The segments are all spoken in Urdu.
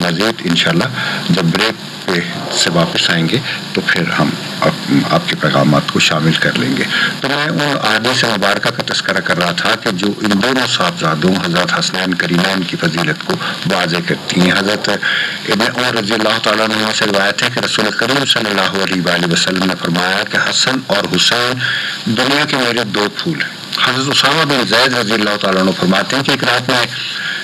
مزید انشاءاللہ جب بریک پہ سے واپس آئیں گے تو پھر ہم آپ کے پیغامات کو شامل کر لیں گے. تو میں ان احادیث مبارکہ کا تذکرہ کر رہا تھا کہ جو ان دونوں صاحبزادوں حضرت حسنین کریمین کی فضیلت کو واضح کرتی ہیں. حضرت ابن عمر رضی اللہ تعالیٰ عنہ سے روایت ہے کہ رسول کریم صلی اللہ علیہ وآلہ وسلم نے فرمایا کہ حسن اور حسین دنیا کے میرے دو پھول ہیں. حضرت اسامہ بن زید رضی اللہ تعالیٰ عنہ فرماتے ہیں کہ ایک رات میں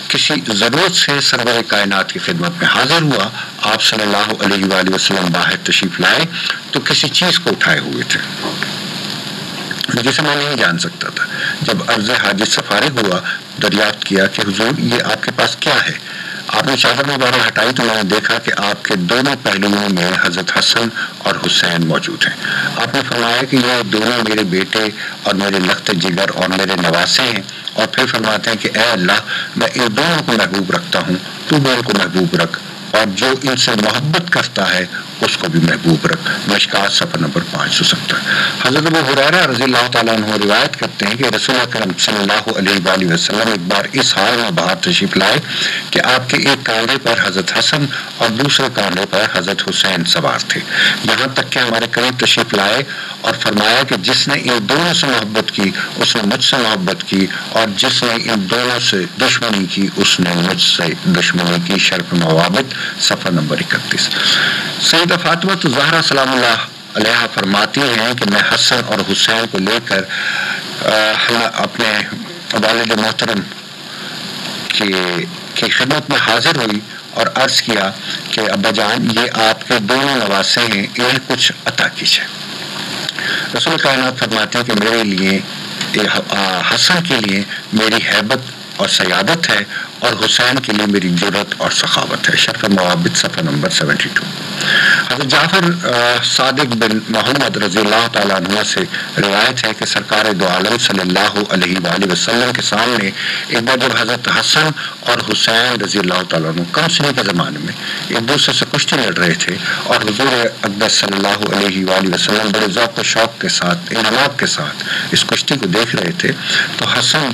کسی ضرورت سے سرور کائنات کی خدمت میں حاضر ہوا. آپ صلی اللہ علیہ وآلہ وسلم باہر تشریف لائے تو کسی چیز کو اٹھائے ہوئے تھے جسے میں نہیں جان سکتا تھا. جب عرض حاجت سے فارغ ہوا دریافت کیا کہ حضور یہ آپ کے پاس کیا ہے. آپ نے چادر مبارک ہٹائی تو میں نے دیکھا کہ آپ کے دونوں پہلوؤں میں حضرت حسن اور حسین موجود ہیں. آپ نے فرمایا کہ یہ دونوں میرے بیٹے اور میرے لخت جگر اور میرے نواسے ہیں. اور پھر فرماتے ہیں کہ اے اللہ میں ان دونوں کو محبوب رکھتا ہوں, تو بھی ان کو محبوب رکھ, اور جو ان سے محبت کرتا ہے اس کو بھی محبوب رکھ. مشکات صفحہ نمبر 570. حضرت ابو ہریرہ رضی اللہ تعالیٰ عنہ روایت کرتے ہیں کہ رسول اکرم صلی اللہ علیہ وآلہ وسلم ایک بار اس حال میں باہر تشریف لائے کہ آپ کے ایک کاندھے پر حضرت حسن اور دوسرے کاندھے پر حضرت حسین سوار تھے. یہاں تک کہ ہمارے قریب تشریف لائے اور فرمایا کہ جس نے ان دونوں سے محبت کی اس نے مجھ سے محبت کی, اور جس نے ان دونوں سے دشمنی کی اس نے مجھ سے دشمنی کی. شرف موابط صفحہ نمبر 31. سیدہ فاطمہ زہرا سلام اللہ علیہ فرماتی ہیں کہ میں حسن اور حسین کو لے کر اپنے والد محترم کی خدمت میں حاضر ہوئی اور عرض کیا کہ ابا جان یہ آپ کے دونوں نواسے ہیں, انہیں کچھ عطا کیجیے. رسول کائنات فرماتے ہیں کہ میرے لیے حسن کے لیے میری ہیبت اور سیادت ہے, اور حسین کے لیے میری جرأت اور سخاوت ہے. شرف موابط صفحہ نمبر 72. حضرت جعفر صادق بن محمد رضی اللہ تعالیٰ عنہ سے روایت ہے کہ سرکار دو عالم صلی اللہ علیہ وآلہ وسلم کے سامنے ایک بار جب حضرت حسن اور حسین رضی اللہ تعالیٰ عنہ کم سنی کے زمانے میں ایک دوسرے سے کشتی لڑ رہے تھے, اور حضور اقدس صلی اللہ علیہ وآلہ وسلم بڑے ذوق و شوق کے ساتھ انعامات کے ساتھ اس کشتی کو دیکھ رہے تھے. تو حسن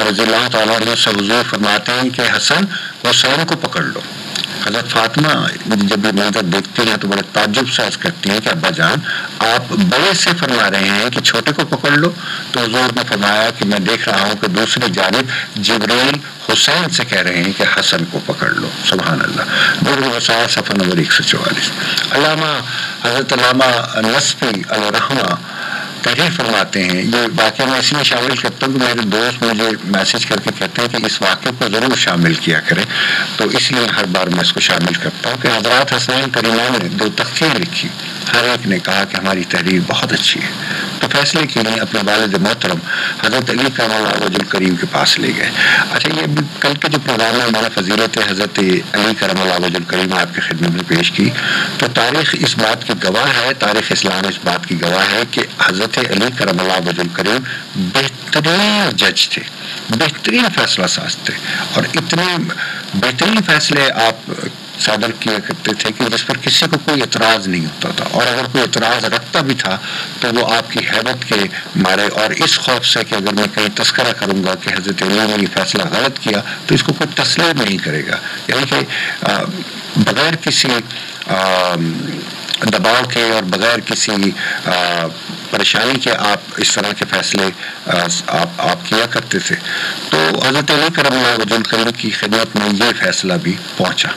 رضی اللہ تعالیٰ عنہ سے حضور فرماتے ہیں کہ حسن حسین کو پکڑ لو. حضرت فاطمہ جب یہ منظر دیکھتی ہیں تو بڑے تعجب سے عرض کرتی ہیں کہ ابا جان آپ بڑے سے فرما رہے ہیں کہ چھوٹے کو پکڑ لو. تو حضور نے فرمایا کہ میں دیکھ رہا ہوں کہ دوسری جانب جبرائیل حسین سے کہہ رہے ہیں کہ حسن کو پکڑ لو. سبحان اللہ. نور الوسائل صفحہ نمبر 144. حضرت علامہ نصفی علیہ رحمہ تحریر فرماتے ہیں, یہ واقعہ میں اس لیے شامل کرتا ہوں کہ میرے دوست مجھے میسج کر کے کہتے ہیں کہ اس واقعے کو ضرور شامل کیا کریں, تو اس لیے ہر بار میں اس کو شامل کرتا ہوں کہ حضرات حسنین کریمین نے 2 تقریر لکھی, ہر ایک نے کہا کہ ہماری تحریر بہت اچھی ہے. تو فیصلے کے لیے اپنے والد محترم حضرت علی کرم اللہ وجہ الکریم کے پاس لے گئے. اچھا یہ کل کے جو پروگرام ہے ہمارا فضیلت حضرت علی کرم اللہ وجہ الکریم آپ کی خدمت میں پیش کی, تو تاریخ اس بات کی گواہ ہے, تاریخ اسلام اس بات کی گواہ ہے کہ حضرت علی کرم اللہ وجہ الکریم بہترین جج تھے, بہترین فیصلہ ساز تھے, اور اتنے بہترین فیصلے آپ صادر کیا کرتے تھے کہ جس پر کسی کو کوئی اعتراض نہیں ہوتا تھا, اور اگر کوئی اعتراض رکھتا بھی تھا تو وہ آپ کی ہیبت کے مارے اور اس خوف سے کہ اگر میں کہیں تذکرہ کروں گا کہ حضرت علی نے یہ فیصلہ غلط کیا تو اس کو کوئی تسلیم نہیں کرے گا. یعنی کہ بغیر کسی دباؤ کے اور بغیر کسی پریشانی کے آپ اس طرح کے فیصلے آپ کیا کرتے تھے. تو حضرت علی کرم اللہ وجہ الکریم کی خدمت میں یہ فیصلہ بھی پہنچا.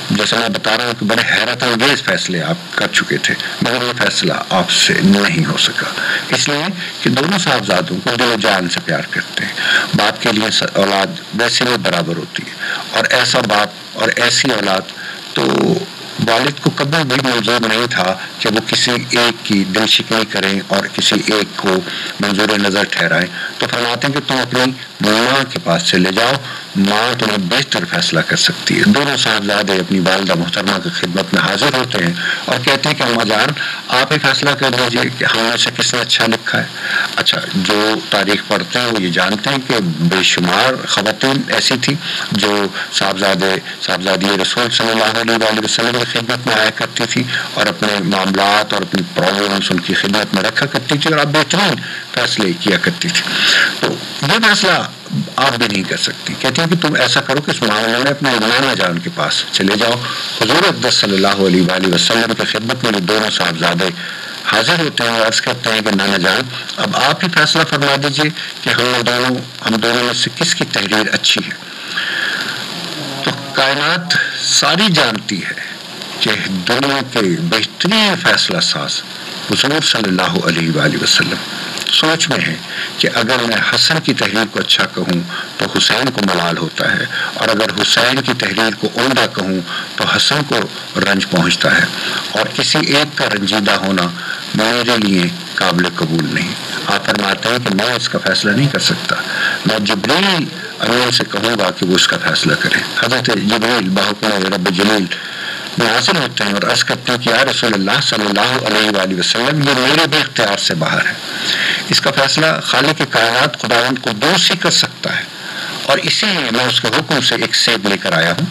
جیسا میں بتا رہا ہوں کہ بڑے حیرت انگیز فیصلے آپ کر چکے تھے, مگر یہ فیصلہ آپ سے نہیں ہو سکا, اس لیے کہ دونوں صاحبزادوں کو دل و جان سے پیار کرتے ہیں. باپ کے لیے اولاد ویسے میں برابر ہوتی ہے, اور ایسا باپ اور ایسی اولاد تو والد کو کبھی بھی منظور نہیں تھا کہ وہ کسی ایک کی دل شکنی کریں اور کسی ایک کو منظور نظر ٹھہرائیں. تو فرماتے ہیں کہ تم اپنی ماں کے پاس چلے جاؤ, ماں تمہیں بہتر فیصلہ کر سکتی ہے. دونوں صاحبزادے اپنی والدہ محترمہ کی خدمت میں حاضر ہوتے ہیں اور کہتے ہیں کہ اماں جان آپ ہی فیصلہ کر دیجیے کہ ہم میں سے کس نے اچھا لکھا ہے. اچھا, جو تاریخ پڑھتے ہیں وہ یہ جانتے ہیں کہ بے شمار خواتین ایسی تھیں جو صاحبزادی رسول صلی اللہ علیہ وسلم کی خدمت میں آیا کرتی تھی اور اپنے معاملات اور اپنی پرابلمس ان کی خدمت میں رکھا کرتی تھی, اور آپ بہترین فیصلے کیا کرتی تھی. تو یہ فیصلہ آپ بھی نہیں کر سکتی. کہتی ہیں کہ تم ایسا کرو کہ اس معاملے میں اپنے نانا جان کے پاس چلے جاؤ. حضور اقدس صلی اللہ علیہ وآلہ وسلم کی خدمت میں یہ دونوں صاحبزادے حاضر ہوتے ہیں اور عرض کرتے ہیں کہ نانا جان اب آپ ہی فیصلہ فرما دیجئے کہ ہم دونوں میں سے کس کی تحریر اچھی ہے. تو کائنات ساری جانتی ہے کہ دنیا کے بہترین فیصلہ ساز حضور صلی اللہ علیہ وآلہ وسلم سوچ میں ہے کہ اگر میں حسن کی تحریر کو اچھا کہوں تو حسین کو ملال ہوتا ہے، اور اگر حسین کی تحریر کو عمدہ کہوں تو حسن کو رنج پہنچتا ہے، اور کسی ایک کا رنجیدہ ہونا میرے لیے قابل قبول نہیں. آپ فرماتے ہیں کہ میں اس کا فیصلہ نہیں کر سکتا، میں جبریل امین سے کہوں گا کہ وہ اس کا فیصلہ کریں. حضرت جبریل بحکم رب جلیل نازل ہوتے ہیں اور عرض کرتے ہیں کہ یا رسول اللہ صلی اللہ علیہ وآلہ وسلم یہ میرے بھی اختیار سے باہر ہے، اس کا فیصلہ خالق کائنات خداوند قدوس ہی کر سکتا ہے، اور اسی لیے میں اس کے حکم سے ایک سیب لے کر آیا ہوں.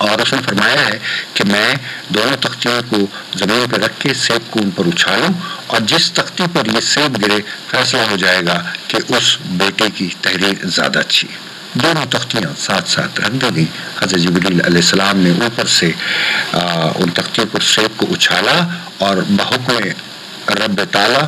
اور اس نے فرمایا ہے کہ میں دونوں تختیوں کو زمین پر رکھ کے سیب کو ان پر اچھالوں، اور جس تختی پر یہ سیب گرے فیصلہ ہو جائے گا کہ اس بیٹے کی تحریر زیادہ اچھی ہے. دونوں تختیاں ساتھ ساتھ رکھ دی گئی. حضرت جبریل علیہ السلام نے اوپر سے ان تختیوں پر سیب کو اچھالا، اور بحکم رب تعالی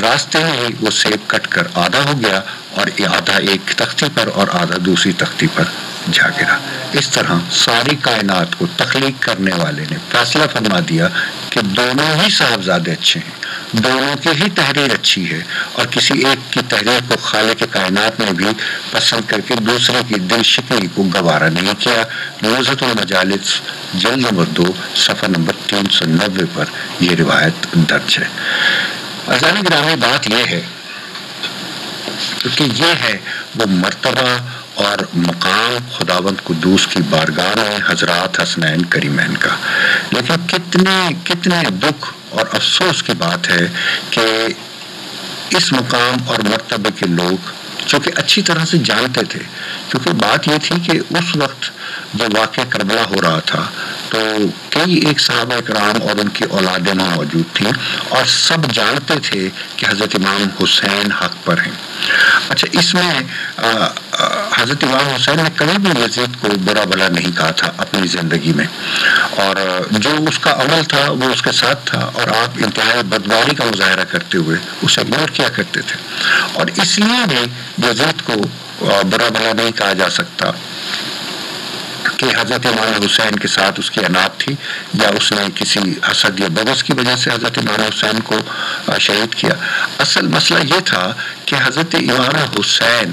راستے میں ہی وہ سیب کٹ کر آدھا ہو گیا، اور آدھا ایک تختی پر اور آدھا دوسری تختی پر جا گرا. اس طرح ساری کائنات کو تخلیق کرنے والے نے فیصلہ فرما دیا کہ دونوں ہی صاحبزادے اچھے ہیں، دونوں کی ہی تحریر اچھی ہے، اور کسی ایک کی تحریر کو خالق کائنات نے بھی پسند کر کے دوسرے کی دل شکنی کو گوارا نہیں کیا. نوزۃ المجالس جلد نمبر 2 صفحہ نمبر 390 پر یہ روایت درج ہے. عزیزان گرامی، بات یہ ہے کہ یہ ہے وہ مرتبہ اور مقام خداوند قدوس کی بارگاہ میں حضرات حسنین کریمین کا. لیکن کتنے دکھ اور افسوس کی بات ہے کہ اس مقام اور مرتبے کے لوگ جو کہ اچھی طرح سے جانتے تھے، کیونکہ بات یہ تھی کہ اس وقت جب واقعہ کربلا ہو رہا تھا تو کئی ایک صحابہ کرام اور ان کی اولادیں موجود تھیں، اور سب جانتے تھے کہ حضرت امام حسین حق پر ہیں. اچھا، اس میں حضرت امام حسین نے کبھی بھی یزید کو برا بھلا نہیں کہا تھا اپنی زندگی میں، اور جو اس کا عمل تھا وہ اس کے ساتھ تھا، اور آپ انتہائی بدواری کا مظاہرہ کرتے ہوئے اسے اگنور کیا کرتے تھے. اور اس لیے بھی یزید کو برا بھلا نہیں کہا جا سکتا کہ حضرت امام حسین کے ساتھ اس کی عناد تھی، یا اس نے کسی حسد یا بغض کی وجہ سے حضرت امام حسین کو شہید کیا. اصل مسئلہ یہ تھا کہ حضرت امام حسین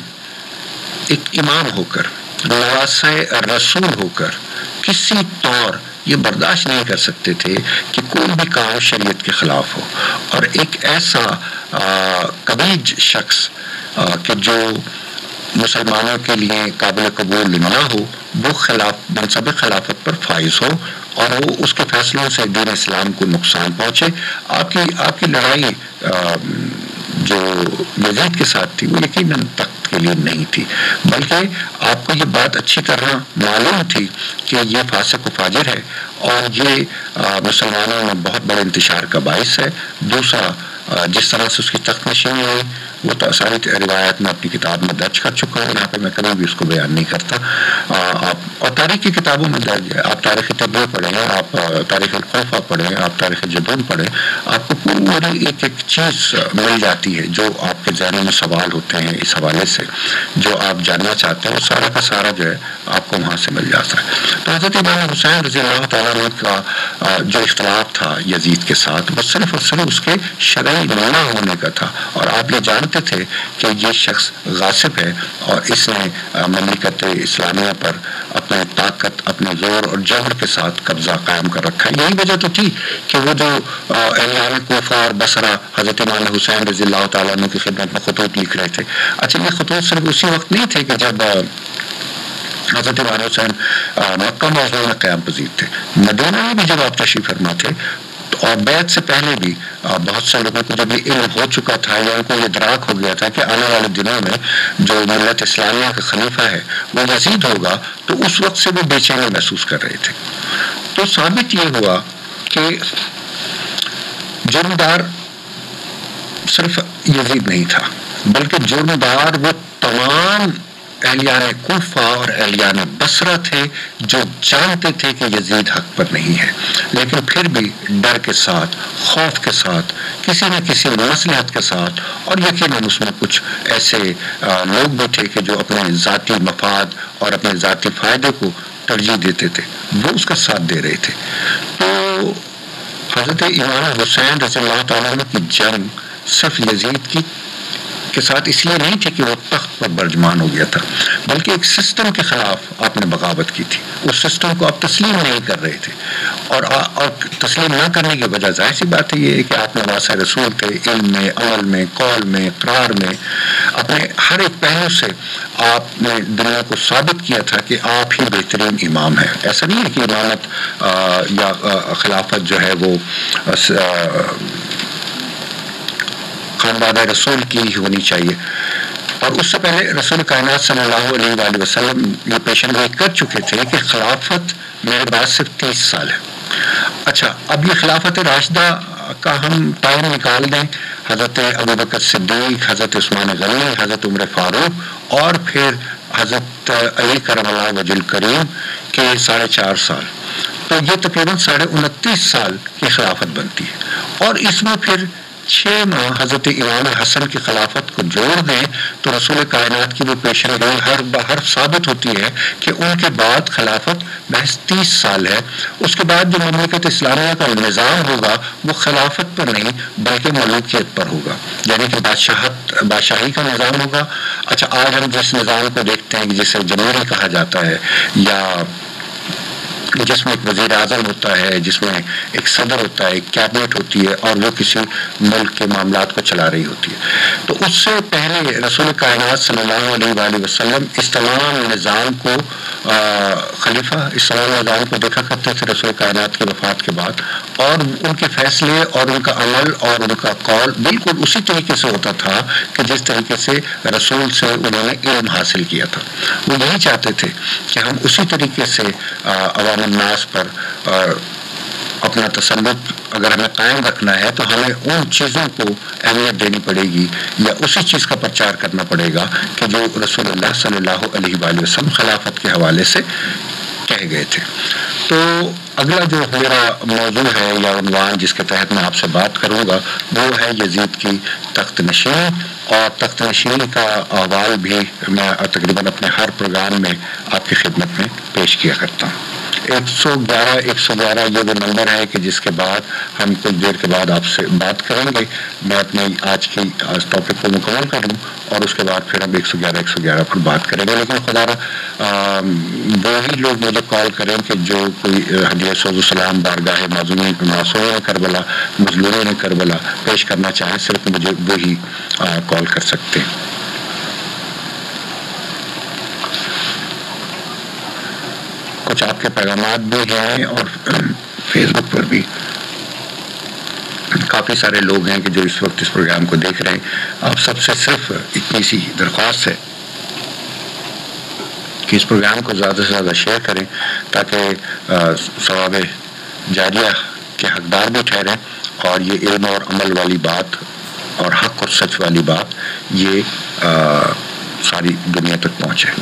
ایک امام ہو کر، نواسہ رسول ہو کر، کسی طور یہ برداشت نہیں کر سکتے تھے کہ کوئی بھی کام شریعت کے خلاف ہو، اور ایک ایسا کبیج شخص کہ جو مسلمانوں کے لیے قابل قبول نہ ہو، وہ منصب خلافت پر فائز ہو، اور وہ اس کے فیصلوں سے دین اسلام کو نقصان پہنچے. آپ کی لڑائی جو یزید کے ساتھ تھی وہ یقیناً تخت کے لیے نہیں تھی، بلکہ آپ کو یہ بات اچھی طرح معلوم تھی کہ یہ فاسق و فاجر ہے، اور یہ مسلمانوں میں بہت بڑے انتشار کا باعث ہے. دوسرا، جس طرح سے اس کی تخت نشینی ہوئی وہ تو ساری روایات میں اپنی کتاب میں درج کر چکا ہوں، یہاں پہ میں کبھی بھی اس کو بیان نہیں کرتا. اور تاریخ کی کتابوں میں درج ہے، آپ تاریخ تبریز پڑھیں، آپ تاریخ الخلفاء پڑھیں، آپ تاریخ جدون پڑھیں، آپ کو پوری ایک چیز مل جاتی ہے جو آپ کے ذہنوں میں سوال ہوتے ہیں اس حوالے سے، جو آپ جاننا چاہتے ہیں، وہ سارا کا سارا جو ہے آپ کو وہاں سے مل جاتا ہے. تو حضرت امام حسین رضی اللہ تعالیٰ عنہ کا جو اختلاف تھا یزید کے ساتھ، وہ صرف اور صرف اس کے شرعی نہ ہونے کا تھا، اور آپ یہ جانتے تھے کہ یہ شخص غاصب ہے، اور اس نے مملکت اسلامیہ پر اپنے طاقت، اپنے زور اور جبر کے ساتھ قبضہ قائم کر رکھا ہے. یہی وجہ تو تھی کہ وہ جو اہل کوفہ اور بصرہ حضرت امام حسین رضی اللہ تعالیٰ عنہ کی خدمت میں خطوط لکھ رہے تھے. اچھا، یہ خطوط صرف اسی وقت نہیں تھے کہ جب حضرت امام حسین مکہ معظمہ میں قیام پذیر تھے، مدینہ میں بھی جب آپ تشریف فرما تھے، اور بیعت سے پہلے بھی بہت سے لوگوں کو جب یہ علم ہو چکا تھا یا ان کو یہ ادراک ہو گیا تھا کہ آنے والے دنوں میں جو ملت اسلامیہ کا خلیفہ ہے وہ یزید ہوگا، تو اس وقت سے وہ بے چینی محسوس کر رہے تھے. تو ثابت یہ ہوا کہ جرمدار صرف یزید نہیں تھا، بلکہ جرمدار وہ تمام اہلیان کوفہ اور اہلیان بصرہ تھے جو جانتے تھے کہ یزید حق پر نہیں ہے، لیکن پھر بھی ڈر کے ساتھ، خوف کے ساتھ، کسی نہ کسی مصلحت کے ساتھ، اور یقیناً اس میں کچھ ایسے لوگ بھی تھے کہ جو اپنے ذاتی مفاد اور اپنے ذاتی فائدے کو ترجیح دیتے تھے، وہ اس کا ساتھ دے رہے تھے۔ تو حضرت امام حسین رضی اللہ تعالیٰ عنہ کی جنگ صرف یزید کے ساتھ اس لیے نہیں تھی کہ وہ تخت پر برجمان ہو گیا تھا، بلکہ ایک سسٹم کے خلاف آپ نے بغاوت کی تھی۔ اس سسٹم کو آپ تسلیم نہیں کر رہے تھے، اور تسلیم نہ کرنے کی وجہ ظاہر سی بات ہے یہ ہے کہ آپ نواسہ رسول تھے، علم میں، عمل میں، قول میں، اقرار میں، اپنے ہر ایک پہلو سے آپ نے دنیا کو ثابت کیا تھا کہ آپ ہی بہترین امام ہیں۔ ایسا نہیں ہے کہ امامت یا خلافت جو ہے وہ خاندان رسول کی ہی ہونی چاہیے، اور اس سے پہلے رسول کائنات صلی اللہ علیہ وآلہ وسلم یہ پیشن گوئی کر چکے تھے کہ خلافت میرے بعد صرف 30 سال ہے۔ اچھا، اب یہ خلافت راشدہ کا ہم ٹائم نکال دیں، حضرت ابوبکر صدیق، حضرت عثمان غنی، حضرت عمر فاروق، اور پھر حضرت علی کرم اللہ وجہ الکریم کے 4.5 سال، تو یہ تقریباً 29.5 سال کی خلافت بنتی ہے، اور اس میں پھر 6 ماہ حضرت امام حسن کی خلافت کو جوڑ دیں تو رسول کائنات کی وہ پیشن گوئی ہر ثابت ہوتی ہے کہ ان کے بعد خلافت محض 30 سال ہے۔ اس کے بعد جو مملکت اسلامیہ کا نظام ہوگا وہ خلافت پر نہیں بلکہ ملوکیت پر ہوگا، یعنی کہ بادشاہی کا نظام ہوگا۔ اچھا، آج ہم جس نظام کو دیکھتے ہیں جسے جمہوری کہا جاتا ہے، یا جس میں ایک وزیر اعظم ہوتا ہے، جس میں ایک صدر ہوتا ہے، ایک کیبنٹ ہوتی ہے، اور وہ کسی ملک کے معاملات کو چلا رہی ہوتی ہے، تو اس سے پہلے رسول کائنات صلی اللہ علیہ وآلہ وسلم اس تمام نظام کو خلیفہ اس تمام نظام کو دیکھا کرتے تھے رسول کائنات کی وفات کے بعد، اور ان کے فیصلے اور ان کا عمل اور ان کا قول بالکل اسی طریقے سے ہوتا تھا کہ جس طریقے سے رسول سے انہوں نے علم حاصل کیا تھا۔ وہ یہی چاہتے تھے کہ ہم اسی طریقے سے عوام الناس پر اپنا تسلط اگر ہمیں قائم رکھنا ہے تو ہمیں ان چیزوں کو اہمیت دینی پڑے گی، یا اسی چیز کا پرچار کرنا پڑے گا کہ جو رسول اللہ صلی اللہ علیہ وآلہ وسلم خلافت کے حوالے سے کہہ گئے تھے۔ تو اگلا جو میرا موضوع ہے یا عنوان جس کے تحت میں آپ سے بات کروں گا وہ ہے یزید کی تخت نشینی، اور تخت نشینی کا احوال بھی میں تقریباً اپنے ہر پروگرام میں آپ کی خدمت میں پیش کیا کرتا ہوں۔ 111 یہ وہ نمبر ہے کہ جس کے بعد ہم کچھ دیر کے بعد آپ سے بات کریں گے۔ میں اپنے آج ٹاپک کو مکمل کر لوں اور اس کے بعد پھر ہم 111 پر بات کریں گے، لیکن خدا را وہی لوگ مجھے کال کریں کہ جو کوئی ہدیہ سوز و سلام بارگاہ معصوم کربلا، مظلومین کربلا پیش کرنا چاہیں، صرف مجھے وہی کال کر سکتے ہیں۔ کچھ آپ کے پیغامات بھی ہیں اور فیس بک پر بھی کافی سارے لوگ ہیں کہ جو اس وقت اس پروگرام کو دیکھ رہے ہیں۔ آپ سب سے صرف اتنی سی درخواست ہے کہ اس پروگرام کو زیادہ سے زیادہ شیئر کریں تاکہ ثواب جاریہ کے حقدار بھی ٹھہریں، اور یہ علم اور عمل والی بات اور حق اور سچ والی بات یہ ساری دنیا تک پہنچے۔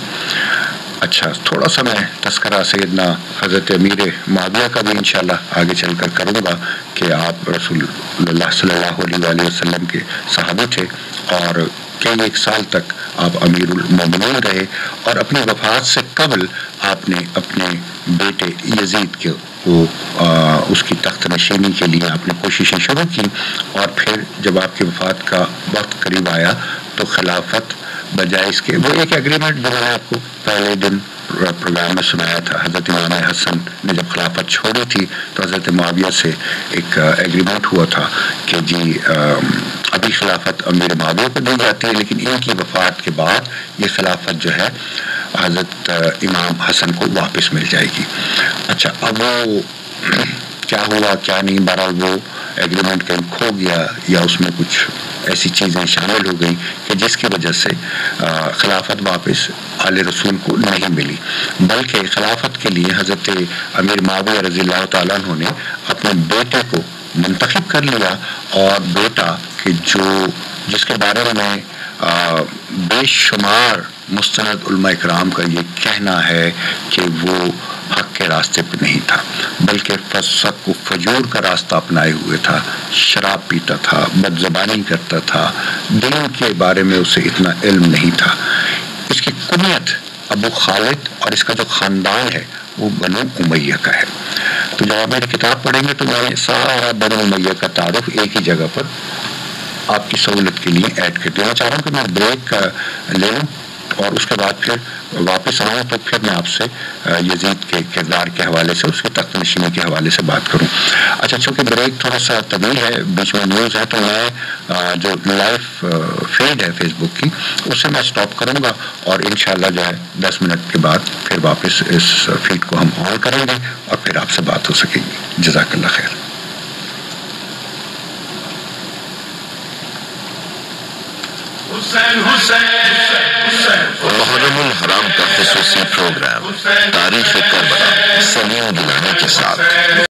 اچھا، تھوڑا سا میں تذکرہ سیدنا حضرت امیر معاویہ کا بھی انشاءاللہ آگے چل کر کروں گا کہ آپ رسول اللہ صلی اللہ علیہ وآلہ وسلم کے صحابی تھے، اور کئی ایک سال تک آپ امیر المومنین رہے، اور اپنی وفات سے قبل آپ نے اپنے بیٹے یزید کے اس کی تخت نشینی کے لیے آپ نے کوششیں شروع کی، اور پھر جب آپ کی وفات کا وقت قریب آیا تو خلافت بجائے اس کے، وہ ایک ایگریمنٹ جو میں نے آپ کو پہلے دن پروگرام میں سنایا تھا، حضرت امام حسن نے جب خلافت چھوڑی تھی تو حضرت معاویہ سے ایک ایگریمنٹ ہوا تھا کہ جی ابھی خلافت امیر معاویہ کو دی جاتی ہے، لیکن ان کی وفات کے بعد یہ خلافت جو ہے حضرت امام حسن کو واپس مل جائے گی۔ اچھا، اب وہ کیا ہوا کیا نہیں، بہرحال وہ ایگریمنٹ کہیں کھو گیا یا اس میں کچھ ایسی چیزیں شامل ہو گئیں کہ جس کی وجہ سے خلافت واپس آل رسول کو نہیں ملی، بلکہ خلافت کے لیے حضرت امیر معاویہ رضی اللہ تعالیٰ عنہ نے اپنے بیٹے کو منتخب کر لیا، اور بیٹا کہ جس کے بارے میں بے شمار مستند علماء اکرام کا یہ کہنا ہے کہ وہ حق کے راستے پہ نہیں تھا، بلکہ فسق و فجور کا راستہ اپنائے ہوئے تھا، شراب پیتا تھا، بد زبانی کرتا تھا، دین کے بارے میں اسے اتنا علم نہیں تھا۔ اس کی کنیت ابو خالد اور اس کا جو خاندان ہے وہ بنو امیہ کا ہے۔ تو جب آپ میری کتاب پڑھیں گے تو میں سارا بنو امیہ کا تعارف ایک ہی جگہ پر آپ کی سہولت کے لیے ایڈ کر دینا چاہ رہا ہوں کہ میں بریک لے لوں اور اس کے بعد پھر واپس آؤں تو پھر میں آپ سے یزید کے کردار کے حوالے سے، اس کے تخت نشینی کے حوالے سے بات کروں۔ اچھا، چونکہ بریک تھوڑا سا طویل ہے، بیچ میں نیوز ہے، تو میں جو لائیو فیڈ ہے فیس بک کی اس سے میں اسٹاپ کروں گا اور انشاءاللہ جو ہے 10 منٹ کے بعد پھر واپس اس فیڈ کو ہم آن کریں گے اور پھر آپ سے بات ہو سکے گی۔ جزاک اللہ خیر۔ محرم الحرام کا خصوصی پروگرام تاریخ کربلا سلیم گیلانی کے ساتھ۔